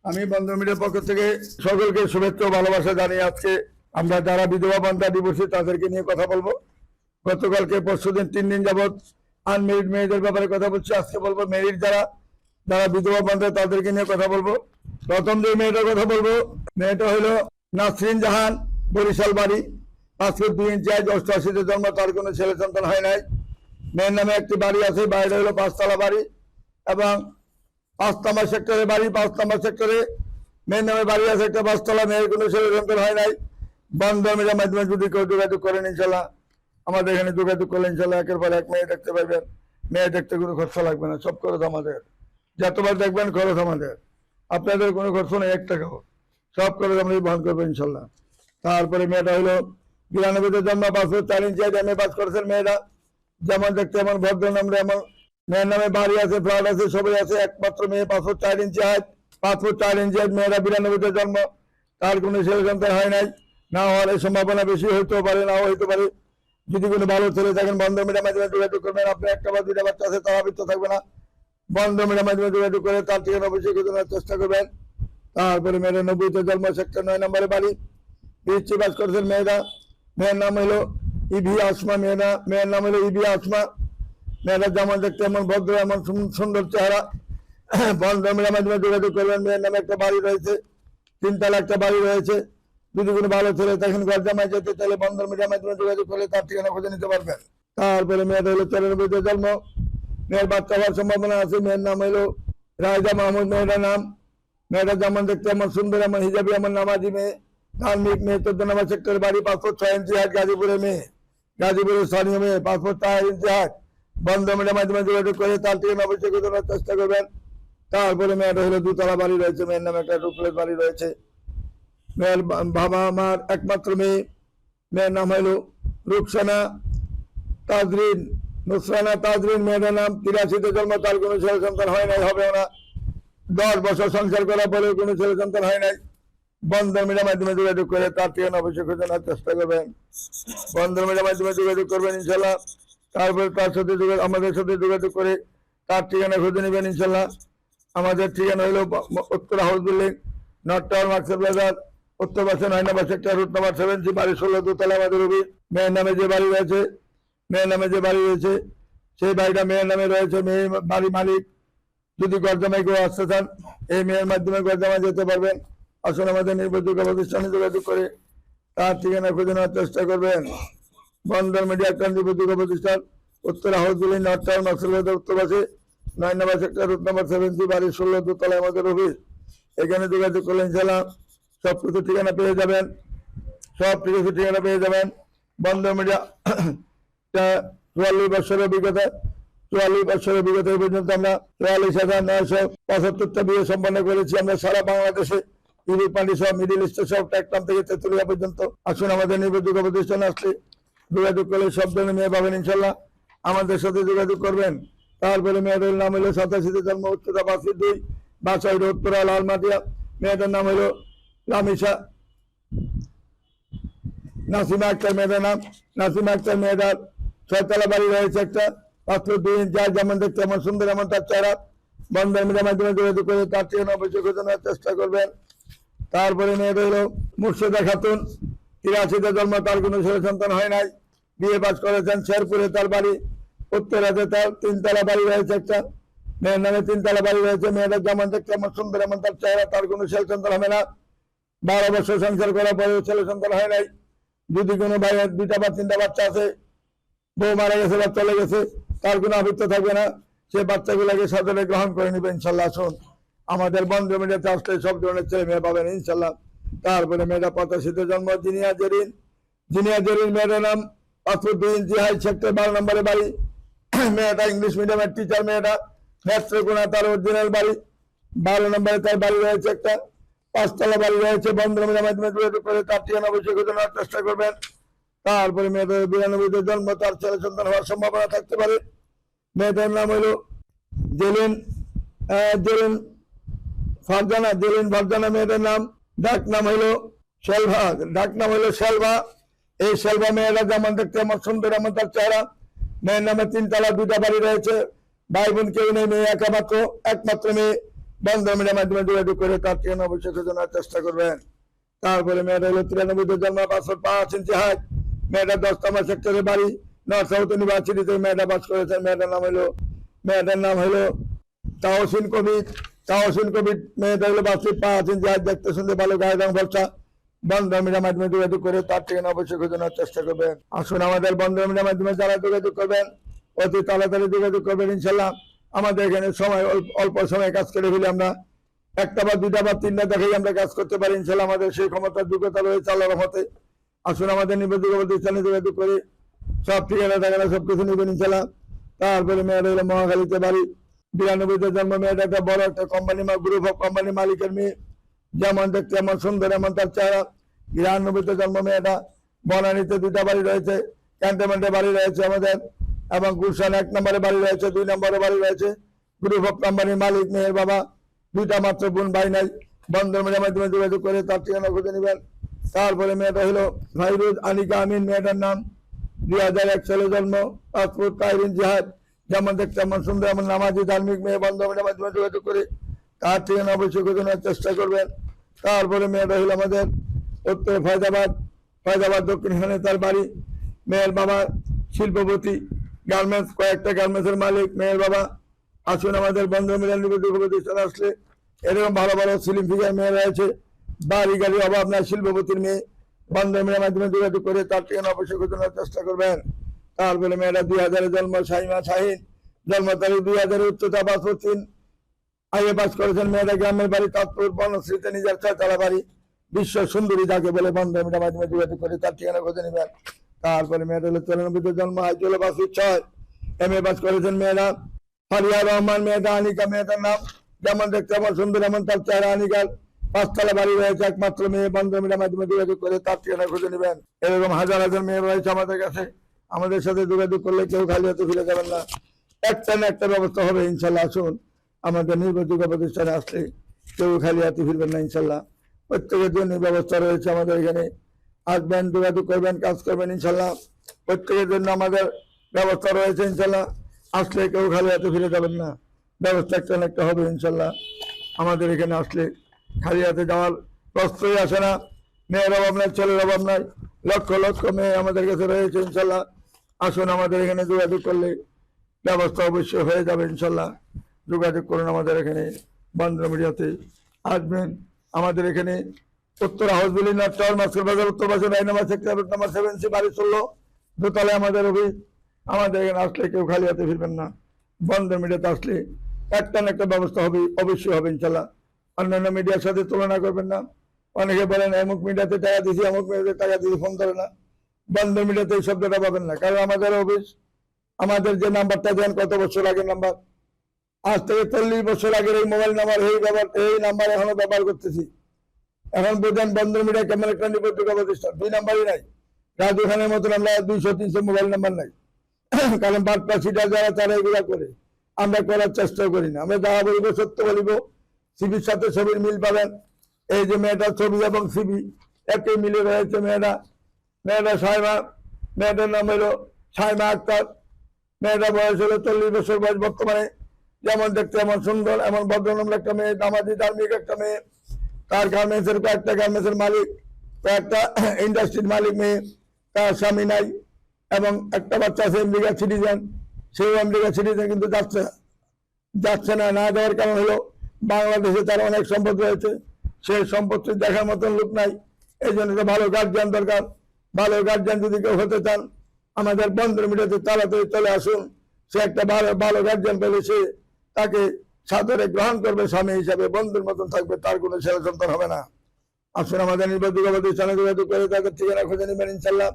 আমি বন্ধন মিডিয়ার পক্ষ থেকে সকলকে শুভেচ্ছা ও ভালোবাসা জানিয়ে আজকে আমরা যারা বিধবা বান্ধা ডিভোর্সি তাদেরকে নিয়ে কথা বলবো। গতকালকে পরশুদিন 3 দিন যাবৎ আনমেরিড মেয়েদের ব্যাপারে কথা বলছি। আজকে বলবো মেরিড যারা যারা বিধবা বান্ধা তাদেরকে নিয়ে কথা বলবো। প্রথম যে মেয়েটার কথা বলবো, মেয়েটা হলো নাসরিন জাহান, বরিশাল বাড়ি, 5 ফুট 2 ইঞ্চি, 88-তে জন্ম, তার কোনো ছেলে সন্তান হয় নাই। মেয়ের নামে একটি বাড়ি আছে, বাড়িটা হলো 5 তলা বাড়ি এবং 5 নম্বর সেক্টরে বাড়ি। 5 নম্বর সেক্টরে মেয়ের নামে বাড়ি আছে একটা 5 তলা। মেয়ের কোনো ছেলে সন্তান হয় নাই। বন্ধন মিডিয়ার মাধ্যমে যদি কেউ যোগাযোগ করেন ইনশাল্লাহ, আমাদের এখানে যোগাযোগ করলে ইনশাল্লাহ একের পর এক মেয়ে দেখতে পারবেন। মেয়ে দেখতে কোনো খরচা লাগবে না, সব খরচ আমাদের। যতবার দেখবেন খরচ আমাদের, আপনাদের কোনো খরচ নেই, 1 টাকাও। সব খরচ আমরা বহন করবো ইনশাল্লাহ। তারপরে মেয়েটা হলো 92-তে জন্ম, 5 ফুট 4 ইঞ্চি, এমএ পাস করেছেন। মেয়েরা যেমন দেখতে এমন ভদ্র নামে এমন। মেয়ের নামে বাড়ি আছে, ফ্ল্যাট আছে, সবই আছে। একমাত্র মেয়ে, 5 ফুট 4 ইঞ্চি হাইট, 5 ফুট 4 ইঞ্চি হাইট। মেয়েরা 92-তে জন্ম, তার কোনো ছেলে সন্তান হয় নাই। না হওয়ার সম্ভাবনা বেশি হইতেও পারে, নাও হইতে পারে। যদি কোনো ভালো ছেলে থাকেন বন্ধন মিডিয়ার মাধ্যমে যোগাযোগ করবেন। আপনি 1টা বা 2টা বাচ্চা আছে, তারা বৃত্ত থাকবে না। বন্ধন মিডিয়ার মাধ্যমে যোগাযোগ করে তার ঠিকানা অবশ্যই জানার চেষ্টা করবেন। তারপরে মেয়েরা 90-তে জন্ম, সেক্টর 9 নম্বরে বাড়ি, পিএইচডি পাস করেছেন। মেয়ের নাম হলো ইভি আসমা। মেয়ের নাম হলো ইভি আসমা। মেয়েরা যেমন দেখতে এমন ভদ্র, এমন সুন্দর চেহারা। বন্ধন মিডিয়ার মাধ্যমে যোগাযোগ করবেন। মেয়ের নামে একটা বাড়ি রয়েছে, 3 তলা একটা বাড়ি রয়েছে। যদি কোনো ভালো ছেলে তখন ঘর জামাই যেতে চাইলে বন্ধন মিডিয়ার মাধ্যমে যোগাযোগ করলে তার ঠিকানা খুঁজে নিতে পারবেন। তারপরে মেয়েটা হলো 94-তে জন্ম, মেয়ের বাচ্চা হওয়ার সম্ভাবনা আছে। মেয়ের নাম হলো রায়জা মাহমুদ। মেয়েটা যেমন দেখতে এমন সুন্দর, এমন হিজাবি, এমন নামাজি মেয়ে, ধার্মিক মেয়ে। 14 নম্বর সেক্টর বাড়ি, 5 ফুট 6 ইঞ্চি হাইট, গাজীপুরের মেয়ে, গাজীপুরের স্থানীয় মেয়ে, 5 ফুট 4 ইঞ্চি হাইট। বন্ধন মিডিয়ার মাধ্যমে যোগাযোগ করে তার ঠিকানা অবশ্যই জানার চেষ্টা করবেন। তারপরে মেয়েটা হলো 2 তলা বাড়ি রয়েছে। মেয়ের নামে একটা ডুপ্লেক্স বাড়ি রয়েছে। মেয়ের বাবা আমার একমাত্র মেয়ে। মেয়ের নাম হলো রুকসানা তাজরিন, নুসরানা তাজরিন। মেয়েটার নাম, 83-তে জন্ম, তার কোনো ছেলে সন্তান হয় নাই, হবেও না। 10 বছর সংসার করার পরেও কোনো ছেলে সন্তান হয় নাই। বন্ধন মিডিয়ার মাধ্যমে যোগাযোগ করে তার ঠিকানা অবশ্যই খোঁজানোর চেষ্টা করবেন। বন্ধন মিডিয়ার মাধ্যমে যোগাযোগ করবেন ইনশাল্লাহ। তারপরে তার সাথে আমাদের সাথে যোগাযোগ করে তার ঠিকানা খুঁজে নেবেন ইনশাল্লাহ। আমাদের ঠিকানা হলো উত্তর house building, north town, market বাজার, উত্তর পাশে 9 নম্বর সেক্টর, রুট নম্বর 7, বাড়ি 16, 2 তলা আমাদের অফিস। মেয়ের নামে যে বাড়ি রয়েছে, সেই বাড়িটা মেয়ের নামে রয়েছে। মেয়ে বাড়ি মালিক। যদি গরজামাই কেউ আসতে চান, এই মেয়ের মাধ্যমে গরজামাই যেতে পারবেন। আসলে আমাদের নির্ভরযোগ্য প্রতিষ্ঠানে যোগাযোগ করে তার ঠিকানা খুঁজে নেওয়ার চেষ্টা করবেন। বন্ধন মিডিয়া একটা নির্ভরযোগ্য প্রতিষ্ঠান, উত্তর house building, north town, market বাজার, উত্তর পাশে 9 নম্বর সেক্টর, রুট নম্বর 7, বাড়ি 16, 2 তলা আমাদের অফিস। এখানে যোগাযোগ করলে ইনশাল্লাহ সব কিছু ঠিকানা পেয়ে যাবেন, সব কিছু ঠিকানা পেয়ে যাবেন। বন্ধন মিডিয়া 44 বছরের অভিজ্ঞতা, 44 বছরের অভিজ্ঞতা পর্যন্ত আমরা 44,975টা বিয়ে সম্পন্ন করেছি। আমরা সারা বাংলাদেশে, ইউরোপ কান্ট্রি সব, মিডিল ইস্টে সব, টেকনাম থেকে তেতুলিয়া পর্যন্ত। আসুন আমাদের নির্ভরযোগ্য প্রতিষ্ঠানে আসলে যোগাযোগ করলে সব ধরনের মেয়ে পাবেন ইনশাল্লাহ। আমাদের সাথে যোগাযোগ করবেন। তারপরে মেয়েদের নাম হলো 87-তে জন্ম, উচ্চতা 5 ফিট 2, বাসা হলো উত্তরা লালমাটিয়া। মেয়েদের নাম হলো লামিশা নাসিমা আক্তার। মেয়েদের নাম নাসিমা আক্তার। মেয়েটার 6 তলা বাড়ি রয়েছে একটা, 5 ফুট 2 ইঞ্চি, যেমন দেখতে এমন সুন্দর, এমন তার চেহারা। বন্ধন মিডিয়ার মাধ্যমে যোগাযোগ করে তার ঠিকানা অবশ্যই খোঁজানোর চেষ্টা করবেন। তারপরে মেয়েদের হলো মুর্শিদা খাতুন, 83-তে জন্ম, তার কোনো ছেলে সন্তান হয় নাই। বিয়ে পাস করেছেন শেরপুরে, তার বাড়ি। উত্তরাতে তার 3 তলা বাড়ি রয়েছে একটা। মেয়ের নামে 3 তলা বাড়ি রয়েছে। মেয়েদের যেমন দেখতে এমন সুন্দর, এমন তার চেহারা, তার কোনো ছেলে সন্তান হবে না। 12 বছর সংসার করার পরেও ছেলে সন্তান হয় নাই। যদি কোনো ভাইয়ের 2টা বা 3টা বাচ্চা আছে, বউ মারা গেছে বা চলে গেছে, তার কোনো আবৃত্ত থাকবে না। সে বাচ্চাগুলোকে সাদরে গ্রহণ করে নেবে ইনশাল্লাহ। আসুন আমাদের বন্ধন মিডিয়াতে আসলে সব ধরনের ছেলে মেয়ে পাবেন ইনশাল্লাহ। তারপরে মেয়েটা 85-তে জন্ম, জিনিয়া জেরিন। মেয়েটার নাম, 5 ফুট 2 ইঞ্চি হাইট, সেক্টর 12 নম্বরে বাড়ি। মেয়েটা ইংলিশ মিডিয়ামের টিচার। মেয়েটা নেত্রকোনা তার অরিজিনাল বাড়ি। 12 নম্বরে তার বাড়ি রয়েছে একটা, 5 তলা বাড়ি রয়েছে। বন্ধন মিডিয়ার মাধ্যমে যোগাযোগ করে তার ঠিকানা অবশ্যই খোঁজানোর চেষ্টা করবেন। তারপরে মেয়েদের 92-তে জন্ম, তার ছেলে সন্তান হওয়ার সম্ভাবনা থাকতে পারে। মেয়েটার নাম হলো জেলিন ফারজানা। মেয়েটার নাম, ডাক নাম হলো শেলভা। এই শেলভা মেয়েরা যেমন দেখতে এমন সুন্দর, এমন তার চেহারা। মেয়ের নামে 3 তলা 2টা বাড়ি রয়েছে। ভাই বোন কেউ নেই, মেয়ে একমাত্র মেয়ে। বন্ধন মিডিয়ার মাধ্যমে যোগাযোগ করে তার ঠিকানা অবশ্যই খোঁজানোর চেষ্টা করবেন। তারপরে মেয়েটা হলো 93 জন্ম, 5'5" হাইট, মেয়েটা 10 সেক্টরের বাড়ি, নর্থ সাউথ ইউনিভার্সিটি থেকে মেয়েটা পাস করেছেন। মেয়েটার নাম হলো তাহসিন কবির। মেয়েটা হলো 5'5" হাইট, দেখতে শুনতে ভালো, গায়ের রং ফর্সা। বন্ধন মিডিয়ার মাধ্যমে যোগাযোগ করে তার ঠিকানা অবশ্যই খোঁজানোর চেষ্টা করবেন। আসুন আমাদের বন্ধন মিডিয়ার মাধ্যমে যারা যোগাযোগ করবেন অতি তাড়াতাড়ি যোগাযোগ করবেন ইনশাল্লাহ। আমাদের এখানে সময় অল্প সময় কাজ করে ফেলে আমরা একটা বা দুইটা বা তিনটা দেখেই আমরা কাজ করতে পারি ইনশাল্লাহ। আমাদের সেই ক্ষমতার যোগ্যতা রয়েছে আল্লাহর রহমতে। আসুন আমাদের নিবেদিত প্রতিষ্ঠানে যোগাযোগ করে সব ঠিকানা টাকানা সবকিছু নেবেন ইনশাল্লাহ। তারপরে মেয়েটা হলো মহাখালীতে বাড়ি, 92 জন্ম। মেয়েটা একটা বড় একটা কোম্পানি, গ্রুপ অফ কোম্পানি মালিকের মেয়ে, যেমন দেখতে এমন সুন্দর এমন তার চেহারা। 92 জন্ম মেয়েটা। বনানীতে 2টা বাড়ি রয়েছে, ক্যান্টনমেন্টে বাড়ি রয়েছে আমাদের, এবং গুলশান 1 নম্বরে বাড়ি রয়েছে, 2 নম্বরে বাড়ি রয়েছে। গ্রুপ অফ কোম্পানির মালিক, মেয়ের বাবা, 2টা মাত্র বোন, ভাই নাই। বন্ধন মিডিয়ার মাধ্যমে যোগাযোগ করে তার ঠিকানা খুঁজে নেবেন। তারপরে মেয়েটা হলো ফাইরুজ আনিকা আমিন, মেয়েটার নাম, 2001 সালে জন্ম, পাসপোর্ট তাহরিন জিহাদ, যেমন দেখতে এমন সুন্দর এমন নামাজি ধার্মিক মেয়ে। বন্ধন মিডিয়ার মাধ্যমে যোগাযোগ করে তার ঠিকানা অবশ্যই খুঁজে নেওয়ার চেষ্টা করবেন। তারপরে মেয়েটা হলো আমাদের উত্তর ফয়জাবাদ দক্ষিণখানে তার বাড়ি। মেয়ের বাবা শিল্পপতি, গার্মেন্টস, কয়েকটা গার্মেন্টসের মালিক মেয়ের বাবা। আসুন আমাদের বন্ধন মিডিয়ার নিবেদিত প্রতিষ্ঠানে আসলে এরকম ভালো ভালো সিলিম ফিগার মেয়ে রয়েছে, বাড়ি গাড়ি অভাব নাই, শিল্পপতির মেয়ে। বন্ধন মিডিয়ার মাধ্যমে যোগাযোগ করে তার ঠিকানা অবশ্যই খোঁজানোর চেষ্টা করবেন। তারপরে মেয়েরা 2000 জন্ম, শাহিমা শাহিন, জন্ম তারিখ 2000, উচ্চতা 5'3", আগে পাস করেছেন। মেয়েরা গ্রামের বাড়ি তাঁতপুর, বনশ্রীতে নিজের 6 বাড়ি, বিশ্ব সুন্দরী যাকে বলে। বন্ধন মিডিয়ার মাধ্যমে যোগাযোগ করে তার ঠিকানা খুঁজে নেবেন। তারপরে মেয়েটা হলো 94 জন্ম, হাইট হলো 5'6", MA পাস করেছেন মেয়েরা। ফারিয়া রহমান, মেয়েটা আনিকা, মেয়েটার নাম, যেমন দেখতে এমন সুন্দর এমন তার চেহারা। আনিকার 5 বাড়ি রয়েছে, একমাত্র মেয়ে। বন্ধন মিডিয়ার মাধ্যমে যোগাযোগ করে তার ঠিকানা খুঁজে নেবেন। এরকম হাজার হাজার মেয়ে রয়েছে আমাদের কাছে, আমাদের সাথে যোগাযোগ করলে কেউ খালি হাতে ফিরে যাবেন না, একটা না একটা ব্যবস্থা হবে ইনশাল্লাহ। আসুন আমাদের নির্ভরযোগ্য প্রতিষ্ঠানে আসলে কেউ খালি হাতে ফিরবেন না ইনশাল্লাহ। প্রত্যেকের জন্য ব্যবস্থা রয়েছে আমাদের এখানে। আসবেন, যোগাযোগ করবেন, কাজ করবেন ইনশাল্লাহ। প্রত্যেকের জন্য আমাদের ব্যবস্থা রয়েছে ইনশাল্লাহ। আসলে কেউ খালি হাতে ফিরে যাবেন না, ব্যবস্থা একটা না একটা হবে ইনশাল্লাহ। আমাদের এখানে আসলে খালি হাতে যাওয়ার প্রশ্রয় আসে না। মেয়ের অভাব নাই, ছেলের অভাব নাই, লক্ষ লক্ষ মেয়ে আমাদের কাছে রয়েছে ইনশাল্লাহ। আসুন আমাদের এখানে যোগাযোগ করলে ব্যবস্থা অবশ্যই হয়ে যাবে ইনশাল্লাহ। যোগাযোগ করুন আমাদের এখানে বন্ধন মিডিয়াতে। আসবেন আমাদের এখানে উত্তর house building, north tower, master বাজার, উত্তর পাশে 9 নম্বর সেক্টর, নম্বর 7C, বাড়ি 16, দোতলায় আমাদের অফিস। আমাদের এখানে আসলে কেউ খালি হাতে ফিরবেন না। বন্ধন মিডিয়াতে আসলে একটা না একটা ব্যবস্থা হবে, অবশ্যই হবে ইনশাল্লাহ। অন্যান্য মিডিয়ার সাথে তুলনা করবেন না। অনেকে বলেন অমুক মিডিয়াতে টাকা দিয়েছি, অমুক মিডিয়াতে টাকা দিয়েছি, ফোন করে না। বন্ধন মিডিয়াতে এই শব্দটা পাবেন না, কারণ আমাদের অফিস, আমাদের যে নাম্বারটা দেন, কত বছর আগের নাম্বার, আজ থেকে 40 বছর আগের এই মোবাইল নাম্বার, এই নাম্বার এখনো ব্যবহার করতেছি। এখন বোঝেন বন্ধন মিডিয়া কেমন একটা নির্ভরযোগ্য প্রতিষ্ঠান। 2 নাম্বারই নাই, রাজু খানের মতন আমরা 200-300 মোবাইল নাম্বার নাই। কারণ বাটপাসিটা যারা তারা এগুলা করে, আমরা করার চেষ্টা করি না। আমরা যারা বলিব সত্য বলিব। সিবির সাথে ছবির মিল পাবেন। এই যে মেয়েটার ছবি এবং সিবি একই মিলে রয়েছে। মেয়েটা সাইমা, মেয়েটার নাম হলো সাইমা আক্তার। মেয়েটা বয়স হলো 40 বছর বয়স বর্তমানে। যেমন দেখতে এমন সুন্দর এমন ভদ্রনম্র একটা মেয়ে, নামাজি ধার্মিক একটা মেয়ে। তার গার্মেন্টসের, কয়েকটা গার্মেন্টসের মালিক, কয়েকটা ইন্ডাস্ট্রির মালিক মেয়ে। তার স্বামী নাই এবং একটা বাচ্চা আছে আমেরিকার সিটিজেন। সেই আমেরিকার সিটিজেন কিন্তু যাচ্ছে না। না যাওয়ার কারণ হলো বাংলাদেশে তার অনেক সম্পদ রয়েছে, সেই সম্পত্তি দেখার মতন লোক নাই। এই জন্য তো ভালো গার্জিয়ান দরকার। ভালো গার্জিয়ান যদি কেউ হতে চান আমাদের বন্ধন মিডিয়াতে তাড়াতাড়ি চলে আসুন। সে একটা ভালো গার্জিয়ান পেলে সে তাকে সাদরে গ্রহণ করবে, স্বামী হিসাবে বন্ধুর মতন থাকবে, তার কোনো ছেলে সন্তান হবে না। আসুন আমাদের নির্ভরযোগ্য প্রতিষ্ঠানে যোগাযোগ করে তাদের ঠিকানা খুঁজে নেবেন ইনশাল্লাহ।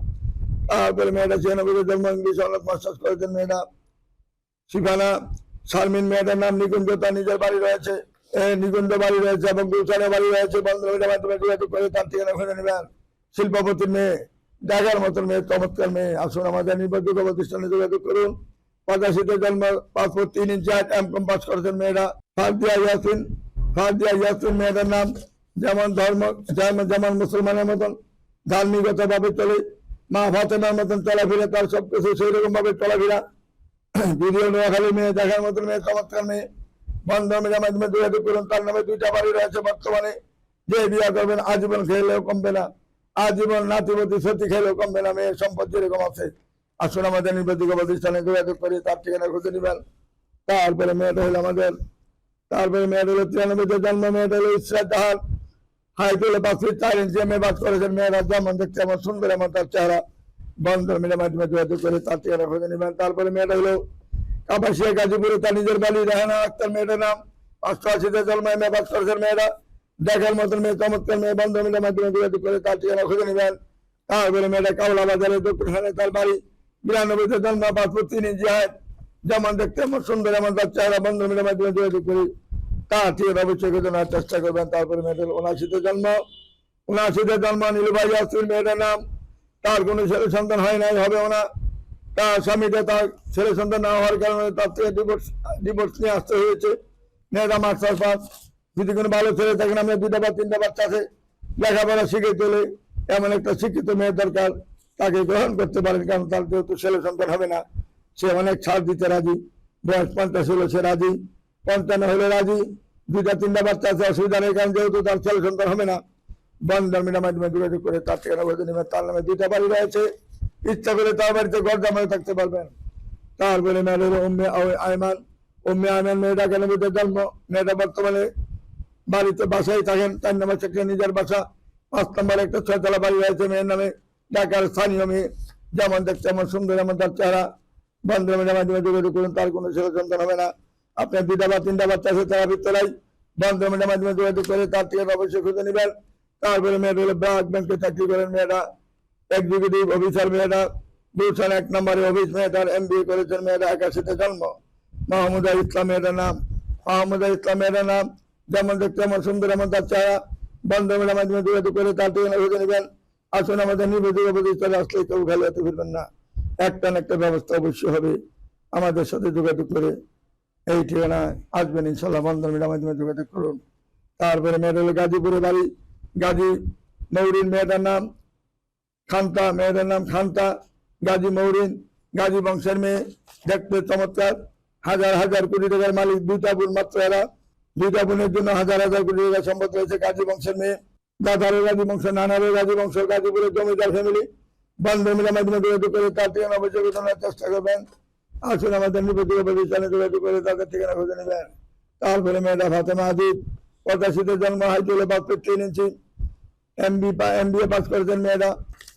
তারপরে মেয়েটা 96 জন্ম, ইংলিশ অনার্স মাস্টার্স করেছেন মেয়েটা। শিফানা শারমিন, মেয়েটার নাম নিকুঞ্জ, তার নিজের বাড়ি রয়েছে, নিকুঞ্জ বাড়ি রয়েছে এবং গুলশানে বাড়ি রয়েছে। বন্ধন মিডিয়ার মাধ্যমে যোগাযোগ করে তার ঠিকানা খুঁজে নেবেন। শিল্পপতির মেয়ে, দেখার মতন মেয়ে, চমৎকার মেয়ে। আসুন আমাদের নির্ভরযোগ্য প্রতিষ্ঠানে যোগাযোগ করুন। 85 জন্ম, পাসপোর্ট 3 ইঞ্চি হাইট, M.Com পাস করেছেন মেয়েরা। ফারদিয়া ইয়াসিন মেয়েটার নাম, যেমন ধর্ম যেমন মুসলমানের মতন ধার্মিকতা ভাবে চলে, মা ফাতেমার মতন চলাফেরা, তার সবকিছু সেই রকম ভাবে চলাফেরা। ভিডিও নোয়াখালী মেয়ে, দেখার মতন মেয়ে, চমৎকার মেয়ে। বন্ধনের মাধ্যমে যোগাযোগ করুন। তার নামে 2টা বাড়ি রয়েছে বর্তমানে। যে বিয়ে করবেন আজীবন খেলেও কমবে না, আজীবন নাতিপতি সতী খেলেও কমবে না। মেয়ের সম্পদ যেরকম আছে, আসুন আমাদের নির্বাচিত প্রতিষ্ঠানে যোগাযোগ করে তার ঠিকানা খুঁজে নেবেন। তারপরে মেয়েটা হলো 93-তে জন্ম। মেয়েটা হলো ইসরাত জাহান, হাইট হলো 5 ফিট 4 ইঞ্চি। মেয়ে বাস করেছেন। মেয়েরা যেমন দেখতে আমার সুন্দর, এমন তার চেহারা। বন্ধন মিলের মাধ্যমে যোগাযোগ করে তার ঠিকানা খুঁজে নেবেন। তারপরে মেয়েটা হলো কাপাসিয়া গাজীপুরে, তার নিজের বাড়ি। রেহানা আক্তার মেয়েটার নাম। 580-তে জন্ম। মেয়ে বাস করেছেন। মেয়েরা দেখার মতন মেয়ে, চমৎকার মেয়ে। বন্ধন মিলের মাধ্যমে যোগাযোগ করে তার ঠিকানা খুঁজে নেবেন। তারপরে মেয়েটা কাউলা বাজারে দক্ষিণখানে তার বাড়ি। 92-তে জন্ম, 5 ফুট 3 ইঞ্চি হাইট। যেমন দেখতে আমার সুন্দর, এমন তার চেহারা। বন্ধন মিলের মাধ্যমে যোগাযোগ করি তার ঠিকানা অবশ্যই খুঁজে নেওয়ার চেষ্টা করবেন। তারপরে মেয়েটার 79-তে জন্ম। 79-তে জন্ম, নীলুভাই ইয়াসমিন মেয়েটার নাম। তার কোনো ছেলে সন্তান হয় নাই, হবেও না। তার স্বামীকে তার ছেলে সন্তান না হওয়ার কারণে তার থেকে ডিভোর্স নিয়ে আসতে হয়েছে। মেয়েটা মাস্টার পাস। যদি কোনো ভালো ছেলে থাকেন, আমরা 2টা বা 3টা বাচ্চা আছে, লেখাপড়া শিখে চলে এমন একটা শিক্ষিত মেয়ের দরকার, তাকে গ্রহণ করতে পারেন। কারণ তার যেহেতু ছেলে সন্তান হবে না, সে অনেক ছাড় দিতে রাজি। বয়স 50 হলো সে রাজি, 55 হলে রাজি। 2টা 3টা বাচ্চা আছে, অসুবিধা নেই। কারণ যেহেতু তার ছেলে সন্তান হবে না, বন্ধন মিলের মাধ্যমে যোগাযোগ করে তার ঠিকানা খুঁজে নেবেন। তার নামে 2টা বাড়ি রয়েছে। ইচ্ছা করে তার বাড়িতে ঘর জামাই থাকতে পারবেন। তারপরে মেয়েটা হলো উম্মে আয়মান। উম্মে আয়মান মেয়েটা 91-তে জন্ম। মেয়েটা বর্তমানে বাড়িতে বাসায় থাকেন। 4 নম্বর সেক্টরে নিজের বাসা। 5 নম্বরে একটা 6তলা বাড়ি রয়েছে মেয়ের নামে। ঢাকার স্থানীয় মেয়ে, যেমন দেখতে এমন সুন্দর, এমন তার চেহারা। বন্ধন মিলের মাধ্যমে যোগাযোগ করুন। তার কোনো ছেলে সন্তান হবে না। আপনার 2টা বা 3টা বাচ্চা আছে, তারা ভিতরাই। বন্ধন মিলের মাধ্যমে যোগাযোগ করে তার ঠিকানা অবশ্যই খুঁজে নেবেন। তারপরে মেয়েটা হলো ব্রাক ব্যাংকে চাকরি করেন। মেয়েটা এক্সিকিউটিভ অফিসার। মেয়েটা গুলশান 1 নম্বরে অফিস। মেয়েটার MBA করেছেন। মেয়েটা 81-তে জন্ম। মাহমুদা ইসলাম মেয়েটার নাম। মাহমুদা ইসলাম মেয়েটার নাম। যেমন দেখতে এমন সুন্দর, এমন তার চেহারা। বন্ধন মিলের মাধ্যমে যোগাযোগ করে তার ঠিকানা খুঁজে নেবেন। আসুন আমাদের নির্বাচিত প্রতিষ্ঠানে আসলে কেউ খালি হতে ফিরবেন না। একটা না একটা ব্যবস্থা অবশ্যই হবে। আমাদের সাথে যোগাযোগ করে এই ঠিকানায় আসবেন ইনশাল্লাহ। বন্ধন মিলের মাধ্যমে যোগাযোগ করুন। তারপরে মেয়েটা হলো গাজীপুরে বাড়ি। গাজী মৌরিন মেয়েটার নাম। খান্তা মেয়েটার নাম খান্তা। গাজী মৌরিন, গাজী বংশের মেয়ে। দেখতে চমৎকার, হাজার হাজার কোটি টাকার মালিক। 2টা বোন মাত্র এরা। 2টা বোনের জন্য হাজার হাজার কোটি টাকার সম্পদ রয়েছে। গাজী বংশের মেয়ে। দাদারও গাজী বংশ, নানারও গাজী বংশ। গাজীপুরের জমিদার ফ্যামিলি। বন্ধন মিলের মাধ্যমে যোগাযোগ করে তার ঠিকানা অবশ্যই জানার চেষ্টা করবেন। আসুন আমাদের নির্বাচিত প্রতিষ্ঠানে যোগাযোগ করে তাদের ঠিকানা খুঁজে নেবেন। তারপরে মেয়েটা ফাতেমা আজিজ। 85-তে জন্ম। হাইট হলো 5 ফিট 3 ইঞ্চি। MBA পাস করেছেন মেয়েরা।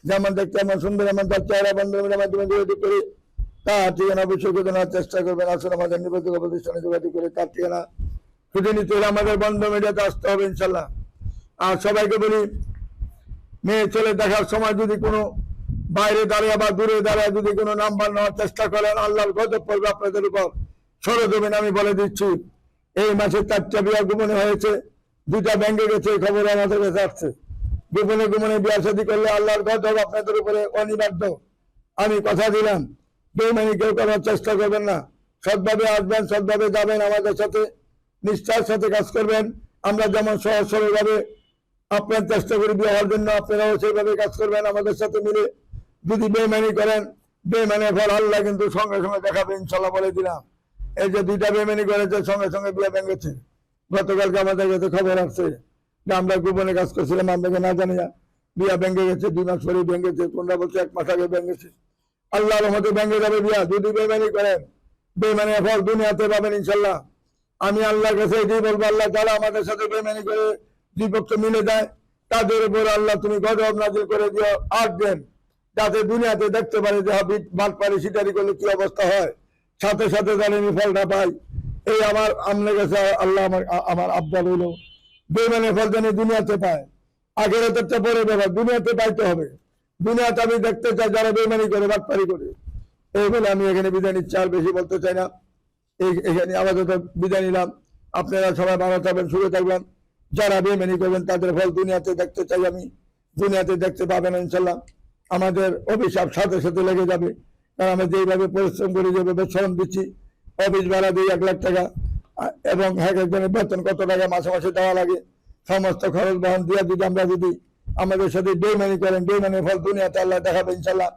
যেমন দেখতে এমন সুন্দর, এমন তার চেহারা। বন্ধন মিলের মাধ্যমে যোগাযোগ করে তার ঠিকানা অবশ্যই খুঁজে নেওয়ার চেষ্টা করবেন। আসুন আমাদের নির্বাচিত প্রতিষ্ঠানে যোগাযোগ করে তার ঠিকানা খুঁজে নিতে হলে আমাদের বন্ধন মিডিয়াতে আসতে হবে ইনশাল্লাহ। আর সবাইকে বলি, মেয়ে ছেলে দেখার সময় যদি কোনো বাইরে দাঁড়িয়ে বা দূরে দাঁড়িয়ে যদি কোনো নাম্বার নেওয়ার চেষ্টা করেন, আল্লাহর গজব পড়বে আপনাদের উপর। সরজমিন আমি বলে দিচ্ছি, এই মাসে 4টা বিয়া গোপনে হয়েছে। 2টা ব্যাংকে গেছে, এই খবর আমাদের কাছে আসছে। গোপনে গোপনে বিয়া শাদী করলে আল্লাহর গজব আপনাদের উপরে অনিবার্য। আমি কথা দিলাম, বেইমানি কেউ করার চেষ্টা করবেন না। সৎভাবে আসবেন, সৎভাবে যাবেন, আমাদের সাথে নিষ্ঠার সাথে কাজ করবেন। আমরা যেমন সহজ সরলভাবে আপনার চেষ্টা করি বিয়ে হওয়ার জন্য, আপনারাও সেইভাবে কাজ করবেন আমাদের সাথে মিলে। যদি বেইমানি করেন, বেইমানের ফল আল্লাহ কিন্তু সঙ্গে সঙ্গে দেখাবে ইনশাল্লাহ, বলে দিলাম। এই যে 2টা বেইমানি করেছে, সঙ্গে সঙ্গে বিয়ে ভেঙেছে। গতকালকে আমাদের কাছে খবর আসছে যে আমরা গোপনে কাজ করছিলাম, আমাকে না জানিয়া বিয়া ভেঙে গেছে। 2 মাস পরে ভেঙেছে, কোনটা বলছে 1 মাস আগে ভেঙেছে। আল্লাহর রহমতে ভেঙে যাবে বিয়া। যদি বেইমানি করেন, বেইমানের ফল দুনিয়াতে পাবেন ইনশাল্লাহ। আমি আল্লাহর কাছে এটাই বলবো, আল্লাহ যারা আমাদের সাথে বেইমানি করে 2 পক্ষ মিলে যায়, তাদের উপর আল্লাহ তুমি গজব নাজিল করে দিও। আর দেন যাতে দুনিয়াতে দেখতে পারে যে বাটপারি সিটারি করলে কি অবস্থা হয়, সাথে সাথে জানি ফলটা পাই। এই আমার আপনার কাছে আল্লাহ আমার আবদাল হইল, বেইমানের ফল জানি দুনিয়াতে পায়। আগের একটা পরে ব্যাপার, দুনিয়াতে পাইতে হবে। দুনিয়াতে আমি দেখতে চাই যারা বেইমানি করে, বাটপারি করে। এই বলে আমি এখানে বিদায় নিচ্ছি, আর বেশি বলতে চাই না। এখানে আপাতত বিদায় নিলাম। আপনারা সবাই ভালো থাকবেন, সুখে থাকবেন। যারা বেইমানি করবেন তাদের ফল দুনিয়াতে দেখতে চাই আমি, দুনিয়াতে দেখতে পাবেন ইনশাল্লাহ। আমাদের অভিশাপ সাথে সাথে লেগে যাবে, কারণ আমরা যেইভাবে পরিশ্রম করি, যেভাবে শ্রম দিচ্ছি, অফিস ভাড়া দিই 1 লাখ টাকা, এবং এক একজনের বেতন কত টাকা মাসে মাসে দেওয়া লাগে, সমস্ত খরচ বহন দিয়ে যদি আমাদের সাথে বেইমানি করেন, বেইমানির ফল দুনিয়াতে আল্লাহ দেখাবে ইনশাল্লাহ।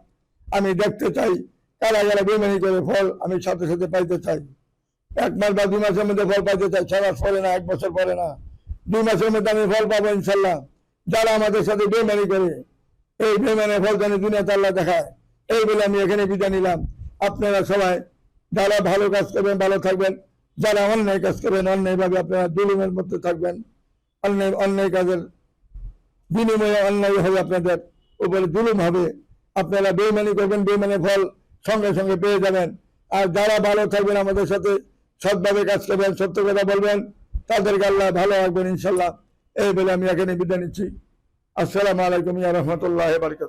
আমি দেখতে চাই কারা যারা বেইমানি করে ফল আমি সাথে সাথে পাইতে চাই। 1 মাস বা 2 মাসের মধ্যে ফল পাইতে চাই, 6 মাস পরে না, 1 বছর পরে না, 2 মাসের মধ্যে আমি ফল পাবো ইনশাল্লাহ। যারা আমাদের সাথে বেমানি করে, এই বেমানের ফল যেন দুনিয়াতে আল্লাহ দেখায়, এই বলে আমি এখানে বিদায় নিলাম। আপনারা সবাই যারা ভালো কাজ করবেন ভালো থাকবেন, যারা অন্যায় কাজ করবেন অন্যায়ভাবে আপনারা জুলুমের মধ্যে থাকবেন। অন্যায় কাজের বিনিময়ে অন্যায় হবে, আপনাদের উপরে জুলুম হবে। আপনারা বেইমানি করবেন, বেইমানের ফল সঙ্গে সঙ্গে পেয়ে যাবেন। আর যারা ভালো থাকবেন, আমাদের সাথে সৎভাবে কাজ করবেন, সত্য কথা বলবেন, তাদেরকে আল্লাহ ভালো রাখবেন ইনশাল্লাহ। এই বলে আমি এখানে বিদায় নিচ্ছি। আসসালামু আলাইকুম ওয়া রাহমাতুল্লাহি ওয়া বারাকাতুহু।